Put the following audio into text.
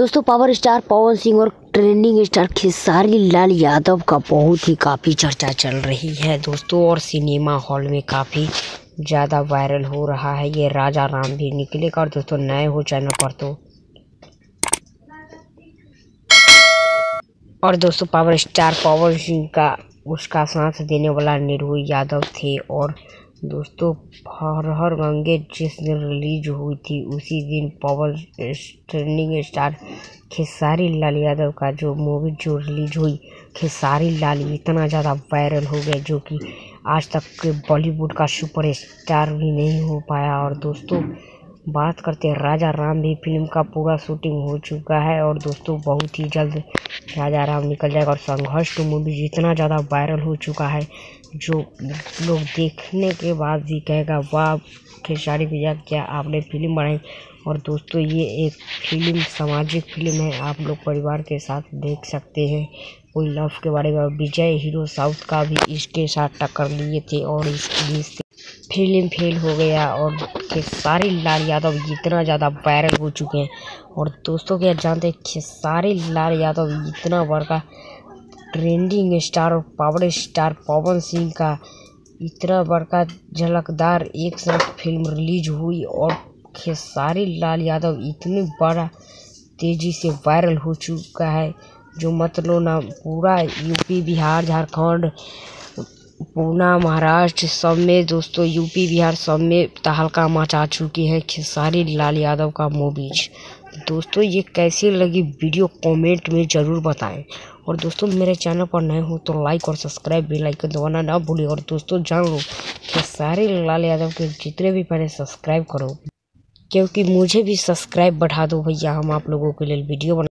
दोस्तों power star Pawan Singh और trending star Khesari Lal Yadav का बहुत ही काफ़ी चर्चा चल रही है दोस्तों, और सिनेमा हॉल में काफ़ी ज़्यादा वायरल हो रहा है। ये राजा राम भी निकलेगा। और दोस्तों नए हो चैनल पर तो और दोस्तों पावर स्टार पवन सिंह का उसका साथ देने वाला निरहुई यादव थे। और दोस्तों हर हर गंगे जिस दिन रिलीज हुई थी उसी दिन पवन ट्रेंडिंग स्टार खेसारी लाल यादव का जो मूवी जो रिलीज हुई खेसारी लाल इतना ज़्यादा वायरल हो गया जो कि आज तक के बॉलीवुड का सुपर स्टार भी नहीं हो पाया। और दोस्तों बात करते हैं राजा राम भी फिल्म का पूरा शूटिंग हो चुका है और दोस्तों बहुत ही जल्द राजा राम निकल जाएगा। और संघर्ष टू मूवी जितना ज़्यादा वायरल हो चुका है जो लोग देखने के बाद भी कहेगा वाह खेसारी भैया क्या आपने फिल्म बनाई। और दोस्तों ये एक फिल्म सामाजिक फिल्म है, आप लोग परिवार के साथ देख सकते हैं। कोई लव के बारे में विजय हीरो साउथ का भी इसके साथ टक्कर लिए थे और इसकी फिल्म फेल हो गया। और खेसारी लाल यादव इतना ज़्यादा वायरल हो चुके हैं। और दोस्तों क्या जानते हैं खेसारी लाल यादव इतना बड़ा ट्रेंडिंग स्टार और पावर स्टार पवन सिंह का इतना बड़ा झलकदार एक साथ फिल्म रिलीज हुई और खेसारी लाल यादव इतनी बड़ा तेजी से वायरल हो चुका है जो मतलब ना पूरा यूपी बिहार झारखंड पूना महाराष्ट्र सब में दोस्तों यूपी बिहार सब में तहलका मचा चुकी है खेसारी लाल यादव का मूवीज। दोस्तों ये कैसी लगी वीडियो कमेंट में ज़रूर बताएं। और दोस्तों मेरे चैनल पर नए हो तो लाइक और सब्सक्राइब बेल आइकन दबाना ना भूलें। और दोस्तों जान लो खेसारी लाल यादव के जितने भी पहले सब्सक्राइब करो क्योंकि मुझे भी सब्सक्राइब बढ़ा दो भैया, हम आप लोगों के लिए वीडियो